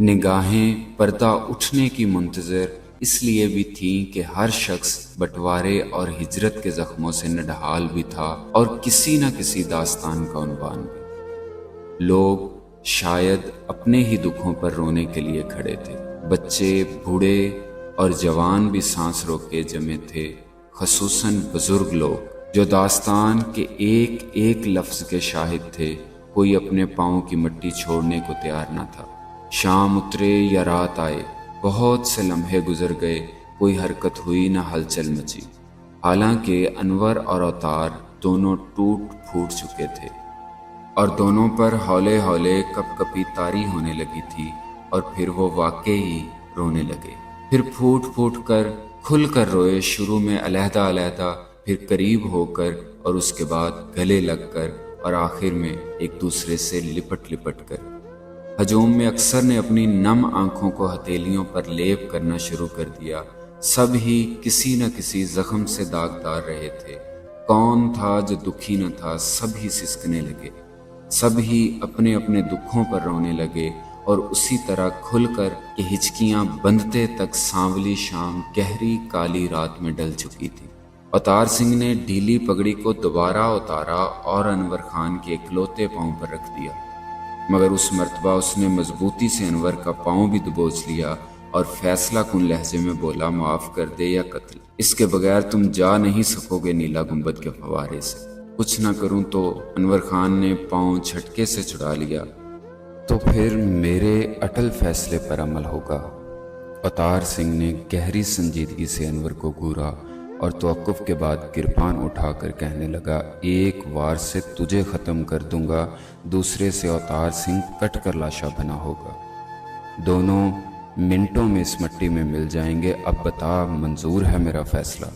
نگاہیں پردہ اٹھنے کی منتظر اس لیے بھی تھیں کہ ہر شخص بٹوارے اور ہجرت کے زخموں سے نڈھال بھی تھا اور کسی نہ کسی داستان کا عنوان بھی۔ لوگ شاید اپنے ہی دکھوں پر رونے کے لیے کھڑے تھے، بچے، بوڑھے اور جوان بھی سانس روکے جمے تھے، خصوصاً بزرگ لوگ جو داستان کے ایک ایک لفظ کے شاہد تھے۔ کوئی اپنے پاؤں کی مٹی چھوڑنے کو تیار نہ تھا۔ شام اترے یا رات آئے، بہت سے لمحے گزر گئے، کوئی حرکت ہوئی نہ ہلچل مچی، حالانکہ انور اور اوتار دونوں ٹوٹ پھوٹ چکے تھے اور دونوں پر ہولے ہولے کپ کپی طاری ہونے لگی تھی، اور پھر وہ واقعی رونے لگے، پھر پھوٹ پھوٹ کر کھل کر روئے، شروع میں علیحدہ علیحدہ، پھر قریب ہو کر، اور اس کے بعد گلے لگ کر، اور آخر میں ایک دوسرے سے لپٹ لپٹ کر۔ ہجوم میں اکثر نے اپنی نم آنکھوں کو ہتھیلیوں پر لیپ کرنا شروع کر دیا۔ سب ہی کسی نہ کسی زخم سے داغدار رہے تھے۔ کون تھا جو دکھی نہ تھا؟ سب ہی سسکنے لگے، سب ہی اپنے اپنے دکھوں پر رونے لگے، اور اسی طرح کھل کر کہ ہچکیاں بندھتے تک سانولی شام گہری کالی رات میں ڈل چکی تھی۔ اوتار سنگھ نے ڈھیلی پگڑی کو دوبارہ اتارا اور انور خان کے اکلوتے پاؤں پر رکھ دیا، مگر اس مرتبہ اس نے مضبوطی سے انور کا پاؤں بھی دبوچ لیا اور فیصلہ کن لہجے میں بولا، معاف کر دے یا قتل، اس کے بغیر تم جا نہیں سکو گے نیلا گنبد کے فوارے سے۔ کچھ نہ کروں تو؟ انور خان نے پاؤں جھٹکے سے چھڑا لیا۔ تو پھر میرے اٹل فیصلے پر عمل ہوگا۔ اوتار سنگھ نے گہری سنجیدگی سے انور کو گھورا اور توقف کے بعد کرپان اٹھا کر کہنے لگا، ایک وار سے تجھے ختم کر دوں گا، دوسرے سے اوتار سنگھ کٹ کر لاشا بنا ہوگا۔ دونوں منٹوں میں اس مٹی میں مل جائیں گے۔ اب بتا، منظور ہے میرا فیصلہ؟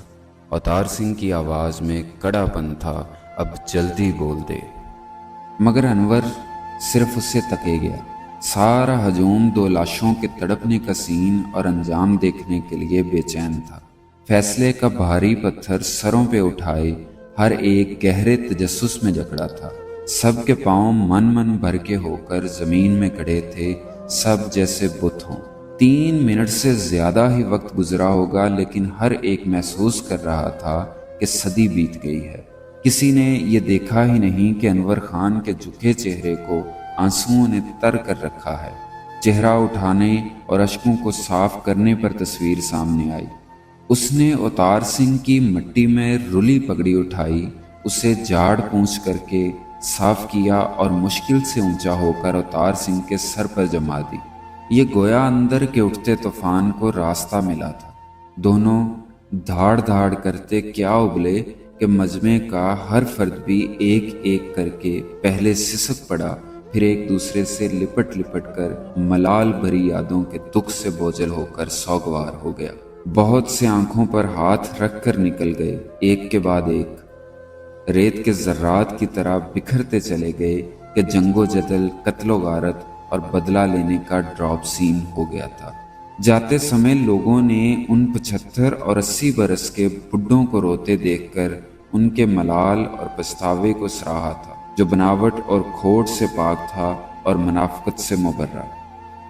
اوتار سنگھ کی آواز میں کڑا پن تھا، اب جلدی بول دے۔ مگر انور صرف اسے تکے گیا۔ سارا ہجوم دو لاشوں کے تڑپنے کا سین اور انجام دیکھنے کے لیے بے چین تھا۔ فیصلے کا بھاری پتھر سروں پہ اٹھائے ہر ایک گہرے تجسس میں جکڑا تھا۔ سب کے پاؤں من بھر کے ہو کر زمین میں کڑے تھے، سب جیسے بت ہوں۔ 3 منٹ سے زیادہ ہی وقت گزرا ہوگا، لیکن ہر ایک محسوس کر رہا تھا کہ صدی بیت گئی ہے۔ کسی نے یہ دیکھا ہی نہیں کہ انور خان کے جھکے چہرے کو آنسوؤں نے تر کر رکھا ہے۔ چہرہ اٹھانے اور اشکوں کو صاف کرنے پر تصویر سامنے آئی۔ اس نے اوتار سنگھ کی مٹی میں رلی پگڑی اٹھائی، اسے جھاڑ پونچھ کر کے صاف کیا اور مشکل سے اونچا ہو کر اوتار سنگھ کے سر پر جما دی۔ یہ گویا اندر کے اٹھتے طوفان کو راستہ ملا تھا۔ دونوں دھاڑ دھاڑ کرتے کیا ابلے کہ مجمع کا ہر فرد بھی ایک ایک کر کے پہلے سسک پڑا، پھر ایک دوسرے سے لپٹ لپٹ کر ملال بھری یادوں کے دکھ سے بوجھل ہو کر سوگوار ہو گیا۔ بہت سے آنکھوں پر ہاتھ رکھ کر نکل گئے، ایک کے بعد ایک، ریت کے ذرات کی طرح بکھرتے چلے گئے کہ جنگ و جدل، قتل و غارت اور بدلہ لینے کا ڈراپ سین ہو گیا تھا۔ جاتے سمے لوگوں نے ان 75 اور 80 برس کے بڈھوں کو روتے دیکھ کر ان کے ملال اور پچھتاوے کو سراہا تھا، جو بناوٹ اور کھوٹ سے پاک تھا اور منافقت سے مبرہ۔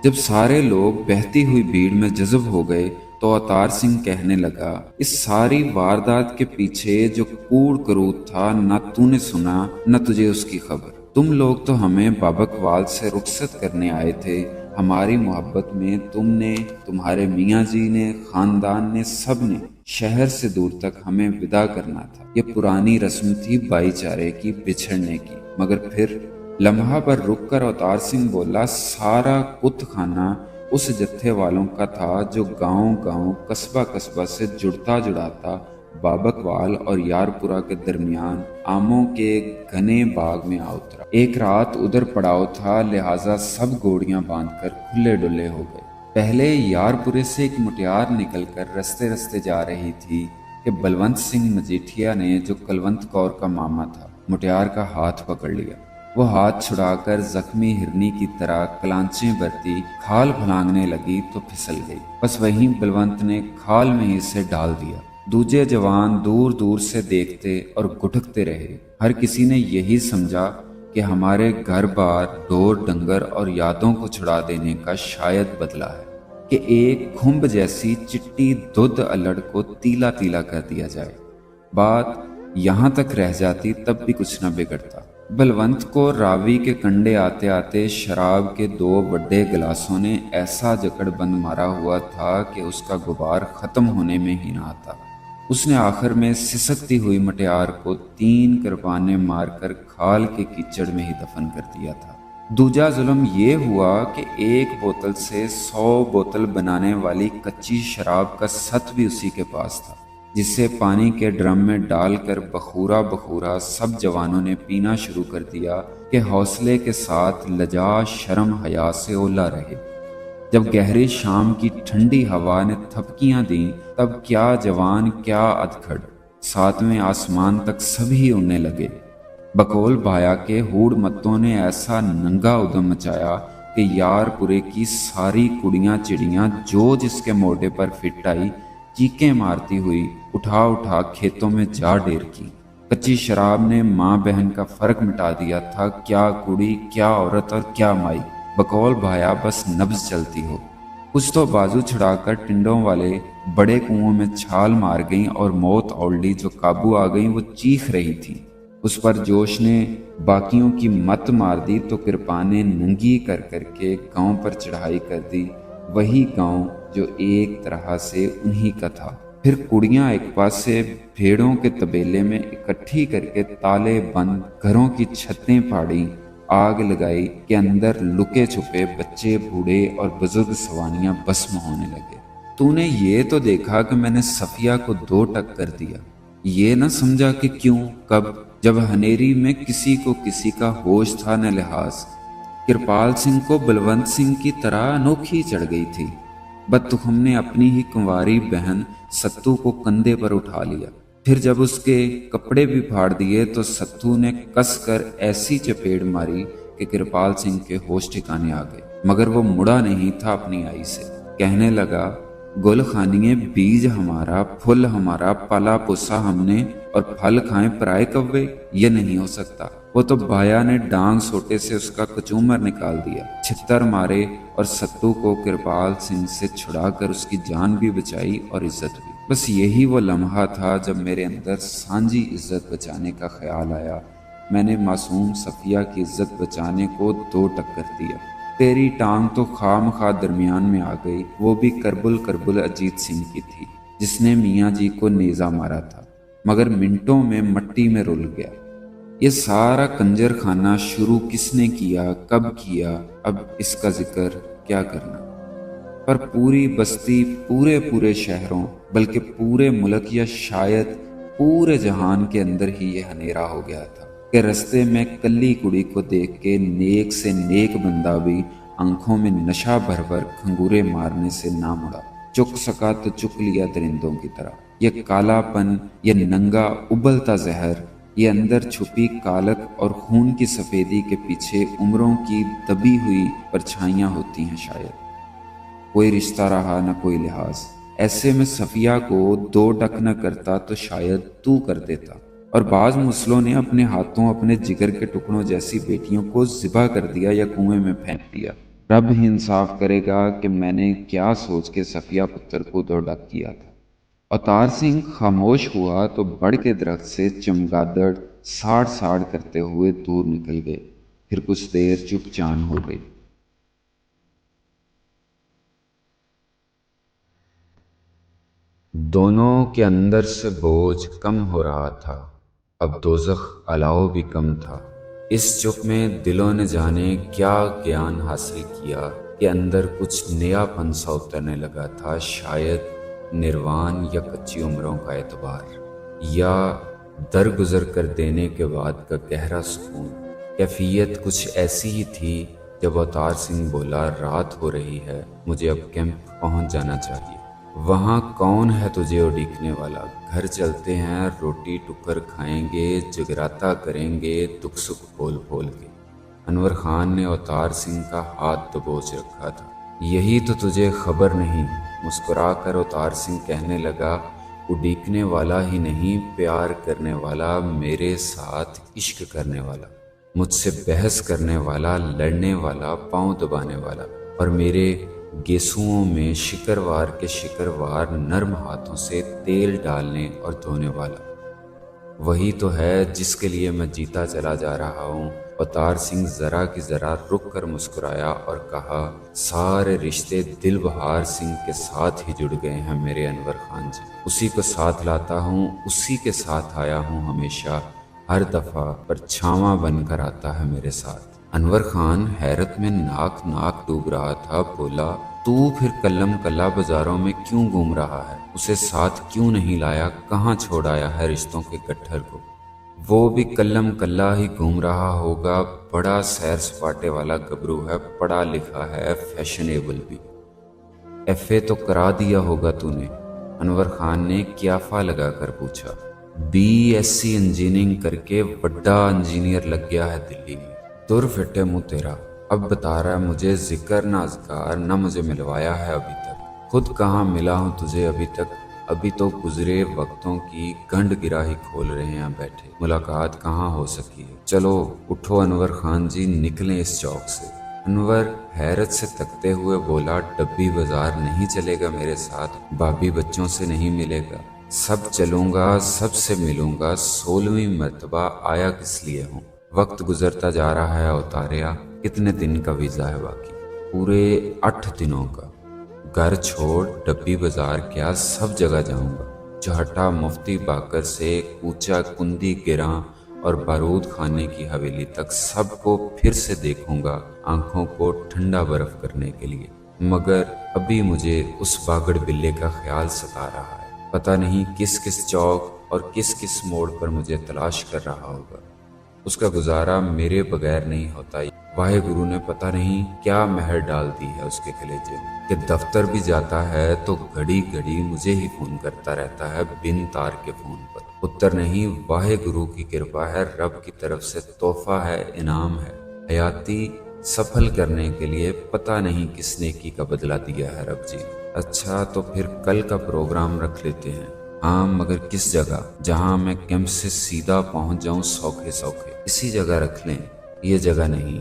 جب سارے لوگ بہتی ہوئی بھیڑ میں جذب ہو گئے تو اوتار سنگھ کہنے لگا، اس ساری واردات کے پیچھے جو کوڑ کرود تھا، نہ تو نے سنا نہ تجھے اس کی خبر۔ تم لوگ تو ہمیں بابکوال سے رخصت کرنے آئے تھے، ہماری محبت میں تم نے، تمہارے میاں جی نے، خاندان نے، سب نے شہر سے دور تک ہمیں ودا کرنا تھا۔ یہ پرانی رسم تھی بھائی چارے کی، بچھڑنے کی۔ مگر پھر لمحہ پر رک کر اوتار سنگھ بولا، سارا کت خانہ اس جتھے والوں کا تھا جو گاؤں گاؤں، قصبہ قصبہ سے جڑتا جڑاتا بابکوال اور یارپورہ کے درمیان آموں کے گھنے باغ میں آ اترا۔ ایک رات ادھر پڑاؤ تھا، لہٰذا سب گوڑیاں باندھ کر کھلے ڈلے ہو گئے۔ پہلے یارپورے سے ایک مٹیار نکل کر رستے رستے جا رہی تھی کہ بلونت سنگھ مجیٹھیا نے، جو کلونت کور کا ماما تھا، مٹیار کا ہاتھ پکڑ لیا۔ وہ ہاتھ چھڑا کر زخمی ہرنی کی طرح کلانچیں برتی کھال پھلانگنے لگی تو پھسل گئی۔ بس وہیں بلونت نے کھال میں ہی اسے ڈال دیا۔ دوجے جوان دور دور سے دیکھتے اور گٹھکتے رہے۔ ہر کسی نے یہی سمجھا کہ ہمارے گھر بار ڈور ڈنگر اور یادوں کو چھڑا دینے کا شاید بدلہ ہے کہ ایک کھمب جیسی چٹی دودھ الڑ کو تیلا تیلا کر دیا جائے۔ بات یہاں تک رہ جاتی تب بھی کچھ نہ بگڑتا۔ بلونت کو راوی کے کنڈے آتے آتے شراب کے 2 بڑے گلاسوں نے ایسا جکڑ بند مارا ہوا تھا کہ اس کا غبار ختم ہونے میں ہی نہ آتا۔ اس نے آخر میں سسکتی ہوئی مٹیار کو 3 کرپانے مار کر کھال کے کیچڑ میں ہی دفن کر دیا تھا۔ دوجا ظلم یہ ہوا کہ 1 بوتل سے 100 بوتل بنانے والی کچی شراب کا ست بھی اسی کے پاس تھا، جسے پانی کے ڈرم میں ڈال کر بخورا بخورا سب جوانوں نے پینا شروع کر دیا کہ حوصلے کے ساتھ لجا شرم حیا سے اولا رہے۔ جب گہری شام کی ٹھنڈی ہوا نے تھپکیاں دیں تب کیا جوان کیا ادکھڑ، 7ویں آسمان تک سبھی اڑنے لگے۔ بقول بھایا کے ہوڑ متوں نے ایسا ننگا ادم مچایا کہ یار پورے کی ساری کڑیاں چڑیاں جو جس کے موڈے پر فٹ آئی چیخیں مارتی ہوئی اٹھا اٹھا کھیتوں میں جا ڈیر کی۔ کچی شراب نے ماں بہن کا فرق مٹا دیا تھا، کیا کڑی کیا عورت اور کیا مائی، بقول بھایا بس نبض چلتی ہو۔ کچھ تو بازو چھڑا کر ٹنڈوں والے بڑے کنووں میں چھال مار گئیں اور موت اوڑلی جو قابو آ گئیں وہ چیخ رہی تھی۔ اس پر جوش نے باقیوں کی مت مار دی تو کرپانیں ننگی کر کر کے گاؤں پر چڑھائی کر دی، وہی گاؤں جو ایک طرح سے انہی کا تھا۔ پھر کڑیاں ایک پاس سے بھیڑوں کے طبیلے میں اکٹھی کر کے تالے بند گھروں کی چھتیں پھاڑی، آگ لگائی کہ اندر لکے چھپے بچے بوڑھے اور بزرگ سوانیاں بسم ہونے لگے۔ تو نے یہ تو دیکھا کہ میں نے صفیہ کو 2 ٹک کر دیا، یہ نہ سمجھا کہ کیوں کب، جب ہنیری میں کسی کو کسی کا ہوش تھا نہ لحاظ۔ کرپال سنگھ کو بلونت سنگھ کی طرح انوکھی چڑھ گئی تھی۔ بدتخم نے اپنی ہی کنواری بہن ستو کو کندھے پر اٹھا لیا، پھر جب اس کے کپڑے بھی پھاڑ دیے تو ستو نے کس کر ایسی چپیڑ ماری کہ کرپال سنگھ کے ہوش ٹھکانے آ گئے، مگر وہ مڑا نہیں تھا اپنی آئی سے۔ کہنے لگا، گل خانیے بیج ہمارا، پھل ہمارا، پالا پوسا ہم نے، اور پھل کھائیں پرائے کوے، یہ نہیں ہو سکتا۔ وہ تو بھایا نے ڈانگ سوٹے سے اس کا کچومر نکال دیا، چھتر مارے اور ستو کو کرپال سنگھ سے چھڑا کر اس کی جان بھی بچائی اور عزت بھی۔ بس یہی وہ لمحہ تھا جب میرے اندر سانجی عزت بچانے کا خیال آیا۔ میں نے معصوم صفیہ کی عزت بچانے کو 2 ٹک کر دیا۔ تیری ٹانگ تو خام خواہ درمیان میں آ گئی، وہ بھی کربل اجیت سنگھ کی تھی جس نے میاں جی کو نیزہ مارا تھا، مگر منٹوں میں مٹی میں رل گیا۔ یہ سارا کنجر خانہ شروع کس نے کیا، کب کیا، اب اس کا ذکر کیا کرنا، پر پوری بستی، پورے شہروں، بلکہ پورے ملک یا شاید پورے جہان کے اندر ہی یہ ہنیرا ہو گیا تھا کہ رستے میں کلی کڑی کو دیکھ کے نیک سے نیک بندہ بھی آنکھوں میں نشہ بھر بھر کھنگورے مارنے سے نہ مڑا۔ چک سکا تو چک لیا درندوں کی طرح۔ یہ کالا پن، یہ ننگا ابلتا زہر، یہ اندر چھپی کالک اور خون کی سفیدی کے پیچھے عمروں کی دبی ہوئی پرچھائیاں ہوتی ہیں شاید۔ کوئی رشتہ رہا نہ کوئی لحاظ۔ ایسے میں صفیہ کو 2 ٹک نہ کرتا تو شاید تو کر دیتا، اور بعض مسلوں نے اپنے ہاتھوں اپنے جگر کے ٹکڑوں جیسی بیٹیوں کو ذبح کر دیا یا کنویں میں پھینک دیا۔ رب ہی انصاف کرے گا کہ میں نے کیا سوچ کے صفیہ پتر کو 2 ٹک کیا تھا۔ اوتار سنگھ خاموش ہوا تو بڑ کے درخت سے چمگادڑ ساڑ ساڑ کرتے ہوئے دور نکل گئے۔ پھر کچھ دیر چپ چان ہو گئی۔ دونوں کے اندر سے بوجھ کم ہو رہا تھا، اب دوزخ علاؤ بھی کم تھا۔ اس چپ میں دلوں نے جانے کیا گیان حاصل کیا کہ اندر کچھ نیا پن سا اترنے لگا تھا، شاید نروان یا کچی عمروں کا اعتبار، یا درگزر کر دینے کے بعد کا گہرا سکون۔ کیفیت کچھ ایسی ہی تھی جب اوتار سنگھ بولا، رات ہو رہی ہے، مجھے اب کیمپ پہنچ جانا چاہیے۔ وہاں کون ہے تجھے اڈیکنے والا، گھر چلتے ہیں، روٹی ٹکر کھائیں گے، جگراتا کریں گے، دکھ سکھ بول بول کے۔ انور خان نے اوتار سنگھ کا ہاتھ دبوچ رکھا تھا۔ یہی تو تجھے خبر نہیں، مسکرا کر اوتار سنگھ کہنے لگا، اڈیکنے والا ہی نہیں، پیار کرنے والا، میرے ساتھ عشق کرنے والا۔ مجھ سے بحث کرنے والا، لڑنے والا، پاؤں دبانے والا، اور میرے گیسوؤں میں شکروار کے شکروار نرم ہاتھوں سے تیل ڈالنے اور دھونے والا، وہی تو ہے جس کے لیے میں جیتا چلا جا رہا ہوں۔ اوتار سنگھ ذرا کی ذرا رک کر مسکرایا اور کہا، سارے رشتے دل بہار سنگھ کے ساتھ ہی جڑ گئے ہیں میرے انور خان جی، اسی کو ساتھ لاتا ہوں، اسی کے ساتھ آیا ہوں ہمیشہ، ہر دفعہ پرچھاواں بن کر آتا ہے میرے ساتھ۔ انور خان حیرت میں ناک ناک ڈوب رہا تھا، بولا، تو پھر کلم کلا بازاروں میں کیوں گھوم رہا ہے؟ اسے ساتھ کیوں نہیں لایا؟ کہاں چھوڑ آیا ہے رشتوں کے گٹھر کو؟ وہ بھی کلم کلا ہی گھوم رہا ہوگا، بڑا سیر سپاٹے والا گبرو ہے، پڑھا لکھا ہے، فیشنیبل بھی۔ ایف اے تو کرا دیا ہوگا تو نے؟ انور خان نے قیافہ لگا کر پوچھا۔ بی ایس سی انجینئرنگ کر کے بڑا انجینئر لگ گیا ہے دلی میں۔ تر پھٹے منہ تیرا، اب بتا رہا ہے مجھے ذکر نہ اذکار نہ مجھے ملوایا ہے ابھی تک، خود کہاں ملا ہوں تجھے ابھی تک، ابھی تو گزرے وقتوں کی گنڈ گرا ہی کھول رہے ہیں بیٹھے، ملاقات کہاں ہو سکی ہے؟ چلو اٹھو انور خان جی، نکلیں اس چوک سے۔ انور حیرت سے تکتے ہوئے بولا، ڈبی بازار نہیں چلے گا میرے ساتھ؟ بابی بچوں سے نہیں ملے گا؟ سب چلوں گا، سب سے ملوں گا، 16ویں مرتبہ آیا کس لیے ہوں؟ وقت گزرتا جا رہا ہے اوتاریا، کتنے دن کا ویزا ہے باقی؟ پورے 8 دنوں کا۔ گھر چھوڑ، ڈبی بازار کیا، سب جگہ جاؤں گا، چوہٹا مفتی باقر سے کوچا کندی گراں اور بارود خانے کی حویلی تک، سب کو پھر سے دیکھوں گا، آنکھوں کو ٹھنڈا برف کرنے کے لیے۔ مگر ابھی مجھے اس باگڑ بلے کا خیال ستا رہا ہے، پتہ نہیں کس کس چوک اور کس کس موڑ پر مجھے تلاش کر رہا ہوگا۔ اس کا گزارا میرے بغیر نہیں ہوتا، واحد گرو نے پتہ نہیں کیا مہر ڈال دی ہے اس کے کلیجے میں، کہ دفتر بھی جاتا ہے تو گھڑی گھڑی مجھے ہی فون کرتا رہتا ہے، بن تار کے فون پر۔ پتر نہیں، واحد گرو کی کرپا ہے، رب کی طرف سے تحفہ ہے، انعام ہے، حیاتی سفل کرنے کے لیے پتہ نہیں کس نیکی کا بدلہ دیا ہے رب جی۔ اچھا تو پھر کل کا پروگرام رکھ لیتے ہیں۔ ہاں مگر کس جگہ؟ جہاں میں کیمپ سے سیدھا پہنچ جاؤں سوکھے سوکھے، اسی جگہ رکھ لیں۔ یہ جگہ نہیں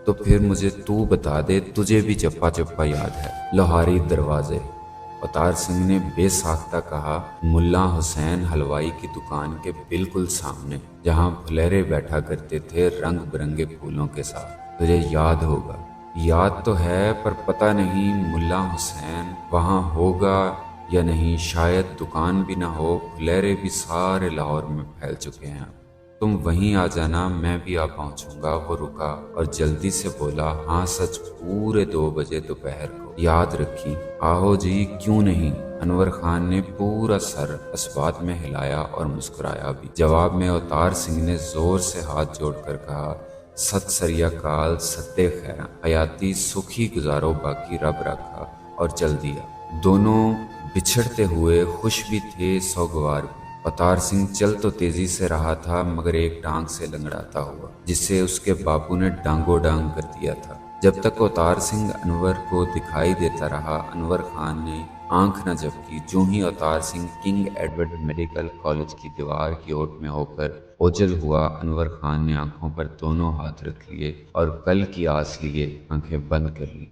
تو پھر مجھے تو بتا دے، تجھے بھی چپا چپا یاد ہے؟ لوہاری دروازے، اوتار سنگھ نے بے ساختہ کہا، ملا حسین حلوائی کی دکان کے بالکل سامنے، جہاں پھلیرے بیٹھا کرتے تھے رنگ برنگے پھولوں کے ساتھ، تجھے یاد ہوگا۔ یاد تو ہے پر پتہ نہیں ملا حسین وہاں ہوگا یا نہیں، شاید دکان بھی نہ ہو، پھلیرے بھی سارے لاہور میں پھیل چکے ہیں۔ تم وہیں آ جانا، میں بھی آ پہنچوں گا۔ وہ رکا اور جلدی سے بولا، ہاں سچ پورے 2 بجے دوپہر کو، یاد رکھی؟ آہو جی، کیوں نہیں؟ انور خان نے پورا سر اسبات میں ہلایا اور مسکرایا بھی۔ جواب میں اوتار سنگھ نے زور سے ہاتھ جوڑ کر کہا، ست سری اکال، ستے خیراں، حیاتی سکھی گزارو، باقی رب رکھا، اور چل دیا۔ دونوں بچھڑتے ہوئے خوش بھی تھے، سوگوار بھی۔ اوتار سنگھ چل تو تیزی سے رہا تھا مگر ایک ٹانگ سے لنگڑاتا ہوا، جسے اس کے باپو نے ڈانگو ڈانگ کر دیا تھا۔ جب تک اوتار سنگھ انور کو دکھائی دیتا رہا، انور خان نے آنکھ نہ جھپکی۔ جو ہی اوتار Singh king Edward medical college کی دیوار کی اوٹ میں ہو کر اوجل ہوا، انور خان نے آنکھوں پر دونوں ہاتھ رکھ لیے اور کل کی آس لیے آنکھیں بند کر لی۔